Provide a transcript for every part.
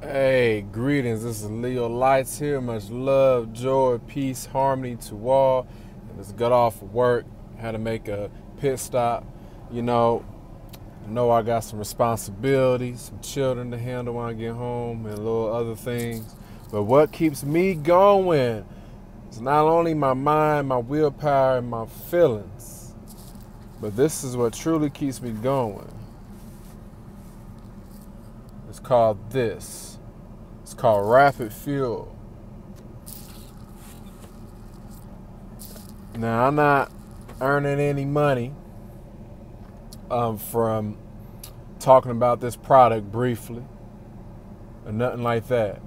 Hey, greetings. This is LeoLights here. Much love, joy, peace, harmony to all. I just got off of work, had to make a pit stop. I know I got some responsibilities, some children to handle when I get home, and little other things. But what keeps me going is not only my mind, my willpower, and my feelings, but this is what truly keeps me going. It's called this. It's called rapid fuel. Now, I'm not earning any money from talking about this product briefly or nothing like that.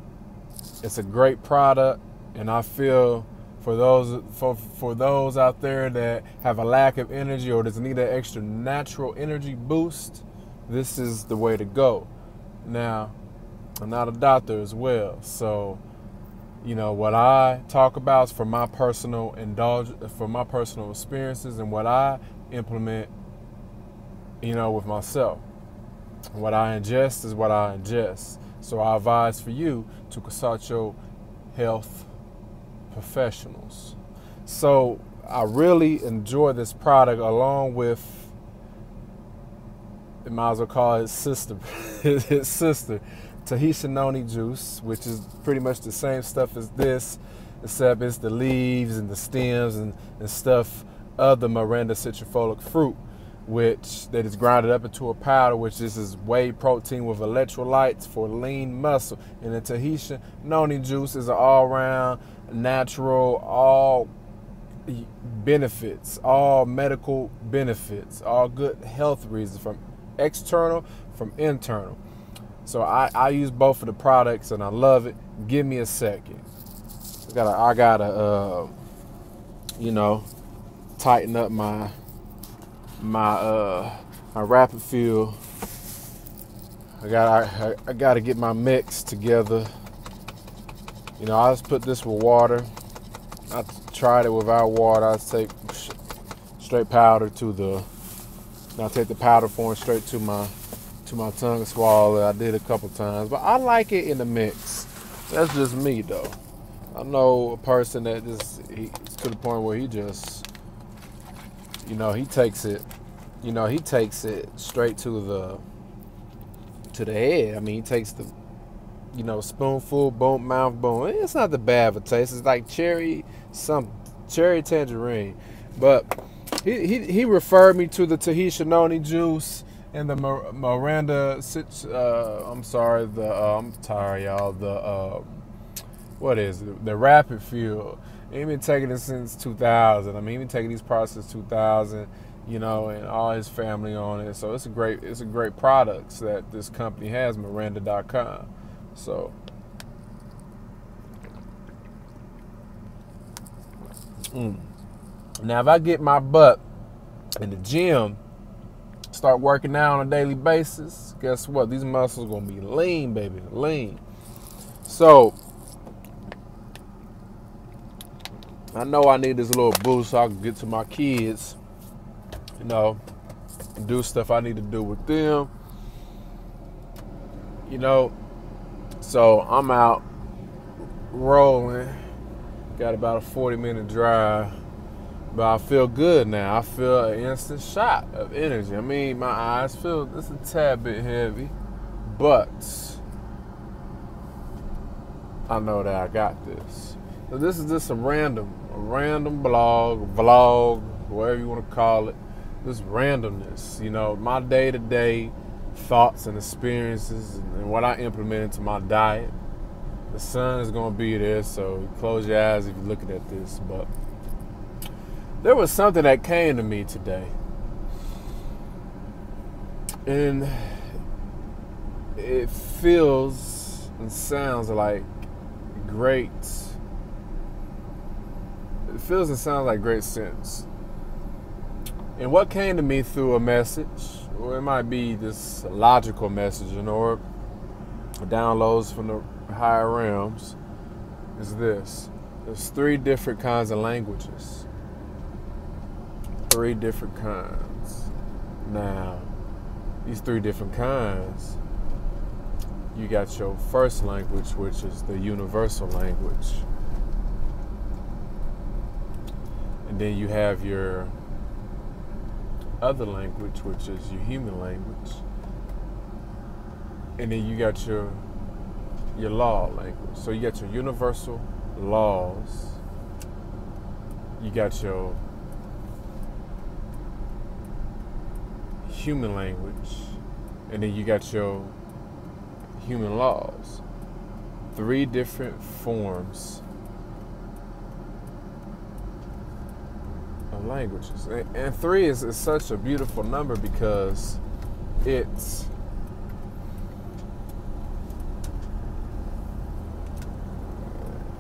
It's a great product, and I feel for those out there that have a lack of energy or just need an extra natural energy boost, this is the way to go. Now, I'm not a doctor as well, so what I talk about is from my personal experiences and what I implement, with myself. What I ingest is what I ingest. So I advise for you to consult your health professionals. So I really enjoy this product along with, you might as well call it sister, his sister, Tahitian noni juice, which is pretty much the same stuff as this, except it's the leaves and the stems and stuff of the Miranda citrifolic fruit, which they just grind it up into a powder, which is whey protein with electrolytes for lean muscle. And the Tahitian noni juice is an all-round, natural, all benefits, all medical benefits, all good health reasons, from external, from internal. So I use both of the products and I love it. Give me a second. I gotta tighten up my rapid fuel. I gotta get my mix together. I just put this with water. I tried it without water. I take straight powder I take the powder form straight to my tongue and swallow it. I did a couple times, but I like it in the mix. That's just me, though. I know a person that he's to the point where he just, he takes it straight to the head. I mean, he takes the, spoonful, boom, mouth, boom. It's not the bad of a taste. It's like cherry tangerine. But he referred me to the Tahitian noni juice and the Miranda, I'm tired, y'all. What is it? The rapid fuel. He's been taking it since 2000. I mean, he's been taking these products since 2000, and all his family on it. So it's a great products that this company has, Miranda.com. So now if I get my butt in the gym, start working out on a daily basis, guess what? These muscles gonna be lean, baby, lean. So I know I need this little boost so I can get to my kids, do stuff I need to do with them, So I'm out rolling. Got about a 40-minute drive. But I feel good now. I feel an instant shot of energy. I mean, my eyes feel it's a tad bit heavy, but I know that I got this. So this is just a random vlog, whatever you want to call it. This randomness, my day-to-day thoughts and experiences and what I implement into my diet. The sun is going to be there, so close your eyes if you're looking at this, but there was something that came to me today, and it feels and sounds like great. It feels and sounds like great sense. And what came to me through a message, or it might be this logical message, or downloads from the higher realms, is this. There's 3 different kinds of languages. 3 different kinds. Now, these 3 different kinds You got your first language, which is the universal language. And then you have your other language, which is your human language. And then you got your law language. So you got your universal laws. You got your human language. And then you got your human laws. 3 different forms of languages. And 3 is such a beautiful number because it's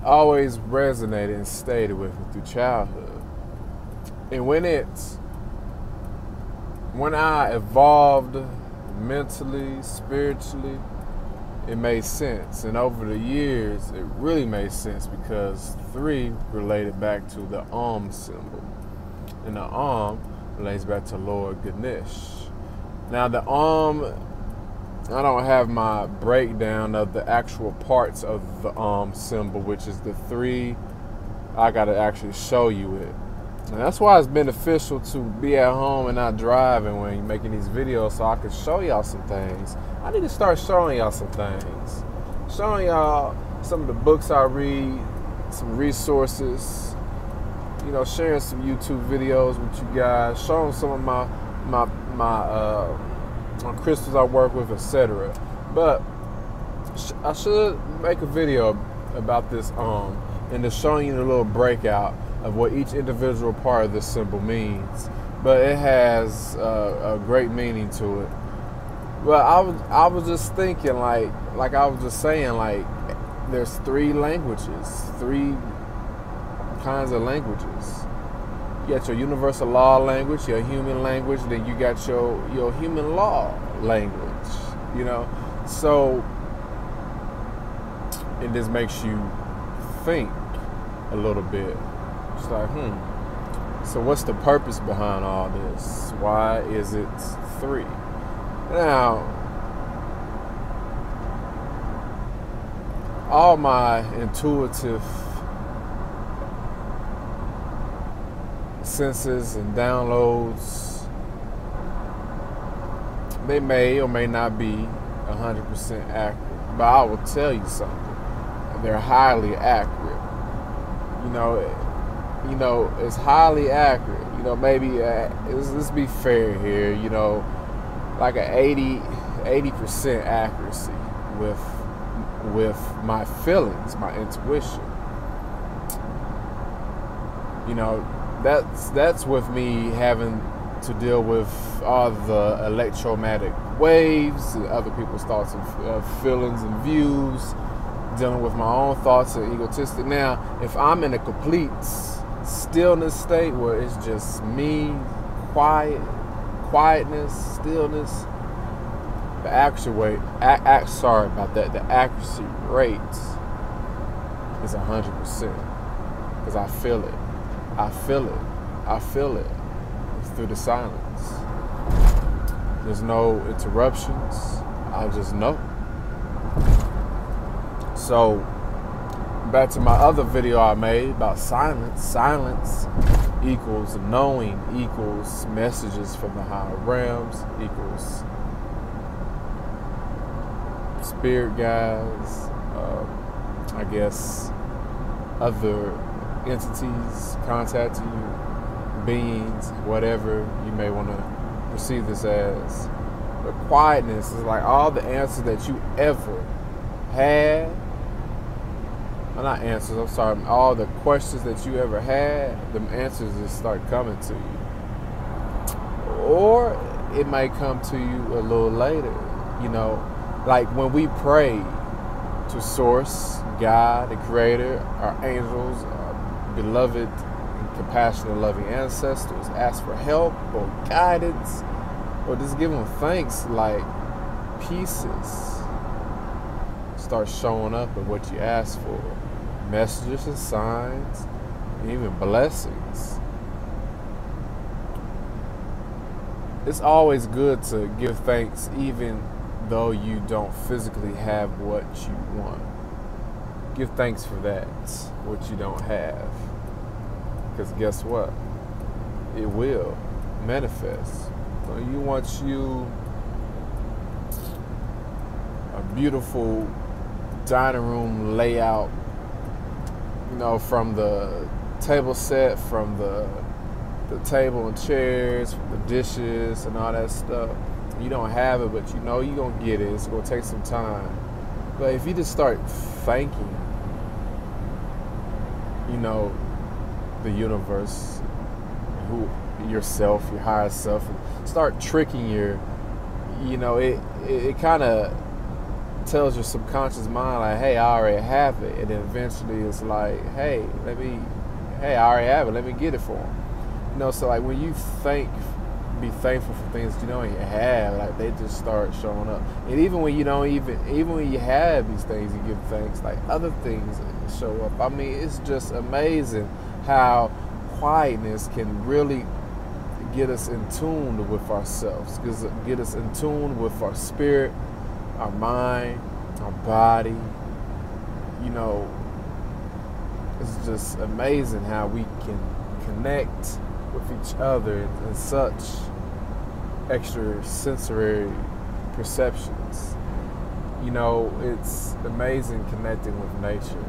always resonated and stayed with me through childhood. And when I evolved mentally, spiritually, it made sense. And over the years, it really made sense because 3 related back to the symbol. And the relates back to Lord Ganesh. Now the I don't have my breakdown of the actual parts of the symbol, which is the 3. I gotta actually show you it. And that's why it's beneficial to be at home and not driving when you're making these videos, so I can show y'all some things. I need to start showing y'all some things. Showing y'all some of the books I read, some resources, you know, sharing some YouTube videos with you guys, showing some of my crystals I work with, etc. But I should make a video about this and just showing you the little breakout of what each individual part of this symbol means. But it has a great meaning to it. But I was just thinking, like I was just saying, like there's 3 languages, 3 kinds of languages. You got your universal law language, your human language, then you got your human law language, you know? So it just makes you think a little bit. It's like, so what's the purpose behind all this? Why is it 3? Now, all my intuitive senses and downloads, they may or may not be 100% accurate, but I will tell you something, they're highly accurate. You know, it's highly accurate. You know, maybe let's be fair here, you know, like an 80% accuracy with my feelings, my intuition. You know, that's with me having to deal with all the electromagnetic waves, and other people's thoughts and feelings and views, dealing with my own thoughts and egotistic. Now, if I'm in a complete stillness state where it's just me, quietness, stillness, the accuracy rate is 100% because I feel it. I feel it. It's through the silence. There's no interruptions. I just know. So, back to my other video I made about silence. Silence equals knowing, equals messages from the higher realms, equals spirit guides, I guess other entities contacting you, beings, whatever you may want to perceive this as. But quietness is like all the answers that you ever had. Well, not answers, I'm sorry. All the questions that you ever had, the answers just start coming to you. Or it might come to you a little later, you know. Like when we pray to Source, God, the Creator, our angels, our beloved and compassionate, loving ancestors, ask for help or guidance, or just give them thanks, like pieces start showing up in what you ask for. Messages and signs, and even blessings. It's always good to give thanks even though you don't physically have what you want. Give thanks for that, what you don't have. Because guess what? It will manifest. So you want you a beautiful dining room layout, from the table set, from the table and chairs, from the dishes and all that stuff. You don't have it, but you're going to get it. It's going to take some time. But if you just start thanking, the universe, yourself, your higher self, and start tricking it kind of tells your subconscious mind, like, hey, I already have it. And then eventually it's like, hey, I already have it. Let me get it for them. So like when you be thankful for things you don't even have, like they just start showing up. And even when even when you have these things, you give thanks, like other things show up. I mean, it's just amazing how quietness can really get us in tune with ourselves, get us in tune with our spirit, our mind, our body. It's just amazing how we can connect with each other in such extra sensory perceptions. It's amazing connecting with nature.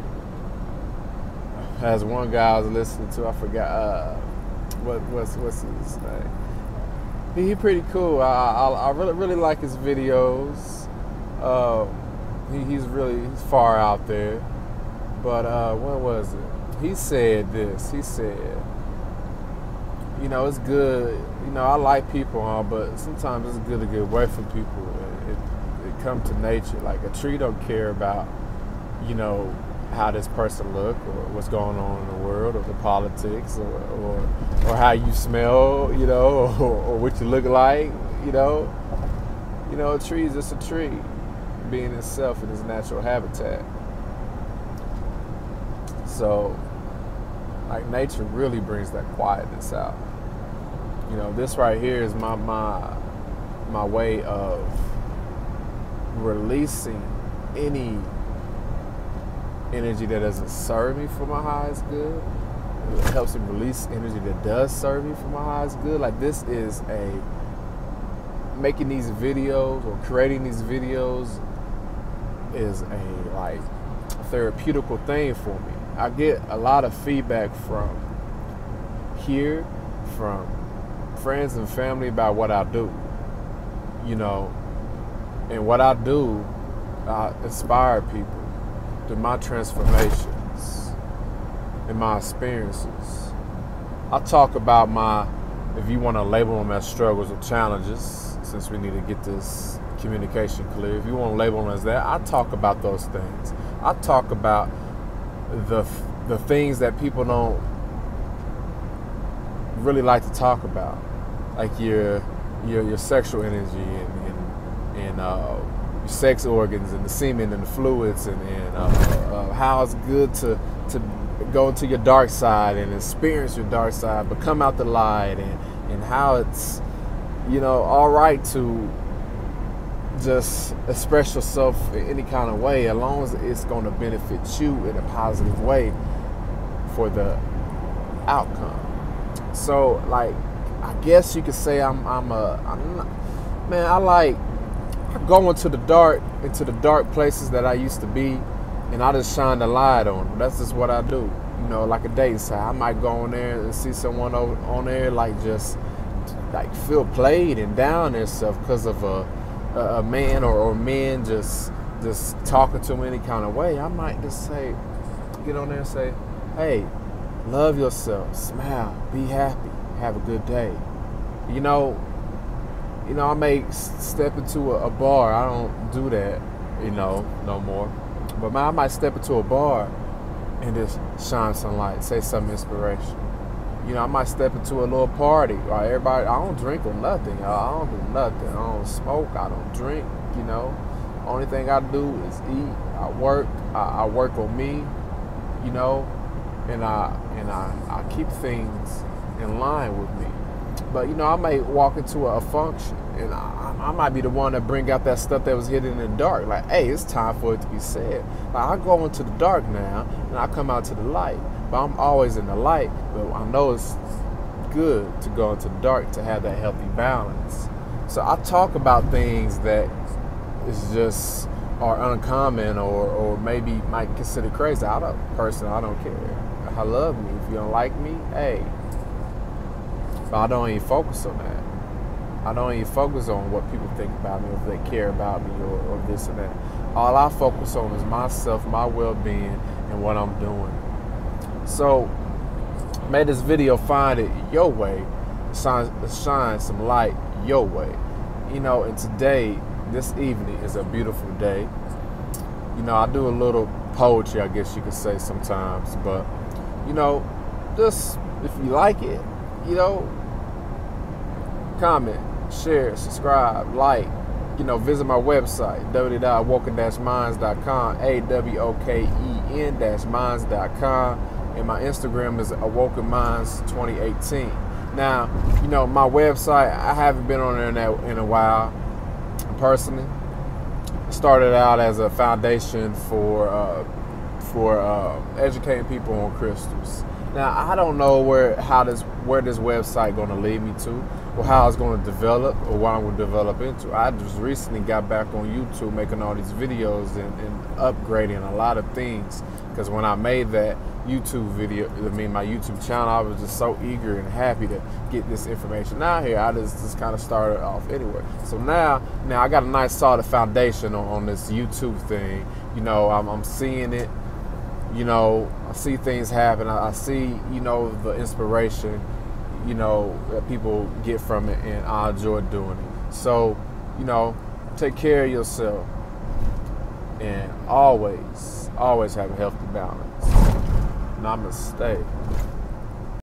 As one guy I was listening to, I forgot what's his name. He pretty cool. I really like his videos. He's far out there. But what was it? He said this. He said, it's good. I like people, but sometimes it's good to get away from people. It come to nature. Like a tree don't care about, how this person look or what's going on in the world or the politics or how you smell, or what you look like, A tree is just a tree, being itself in its natural habitat. So, like, nature really brings that quietness out. This right here is my way of releasing any energy that doesn't serve me for my highest good. It helps me release energy that does serve me for my highest good. Like, this is making these videos or creating these videos is a therapeutical thing for me. I get a lot of feedback from friends and family about what I do, and what I do, I inspire people through my transformations and my experiences. I talk about if you want to label them as struggles or challenges, since we need to get this communication clear, if you want to label them as that, I talk about those things. I talk about the things that people don't really like to talk about, like your sexual energy and your sex organs and the semen and the fluids and how it's good to go into your dark side and experience your dark side, but come out the light, and how it's all right to just express yourself in any kind of way, as long as it's going to benefit you in a positive way for the outcome. So, like, I guess you could say I go into the dark places that I used to be, and I just shine the light on them. That's just what I do. Like a dating site, I might go on there and see someone on there just feel played and down themselves because of a man or men just talking to them any kind of way. I might just get on there and say, hey, love yourself, smile, be happy, have a good day. I may step into a bar. I don't do that, no more. But I might step into a bar and just shine some light, say something inspirational. I might step into a little party. Right? Everybody, I don't drink or nothing. I don't do nothing. I don't smoke. I don't drink. Only thing I do is eat. I work. I work on me. And I keep things in line with me. But, you know, I may walk into a function and I might be the one that bring out that stuff that was hidden in the dark. Like, hey, it's time for it to be said. Like, I go into the dark now and I come out to the light. But I'm always in the light. But I know it's good to go into the dark to have that healthy balance. So I talk about things that is just are uncommon or maybe might consider crazy. I don't care. I love me. If you don't like me, hey. But I don't even focus on that. I don't even focus on what people think about me, if they care about me or this and that. All I focus on is myself, my well-being, and what I'm doing. So, made this video, Find It Your Way, shine some light your way. You know, and today, this evening is a beautiful day. You know, I do a little poetry, I guess you could say sometimes, but, you know, just if you like it, you know, comment, share, subscribe, like, you know, visit my website, www.awoken-minds.com, AWOKEN-minds.com, and my Instagram is awokenminds2018. Now, you know, my website, I haven't been on there in a while, personally. Started out as a foundation for educating people on crystals. Now, I don't know where this website going to lead me to, or how it's going to develop, or what I'm going to develop into. I just recently got back on YouTube making all these videos and upgrading a lot of things, because when I made that YouTube video, my YouTube channel, I was just so eager and happy to get this information out here. I just kind of started off anyway. So now I got a nice solid foundation on this YouTube thing. You know, I'm seeing it. You know, I see things happen. I see, you know, the inspiration, you know, that people get from it, and I enjoy doing it. So, you know, take care of yourself, and always have a healthy balance. Namaste.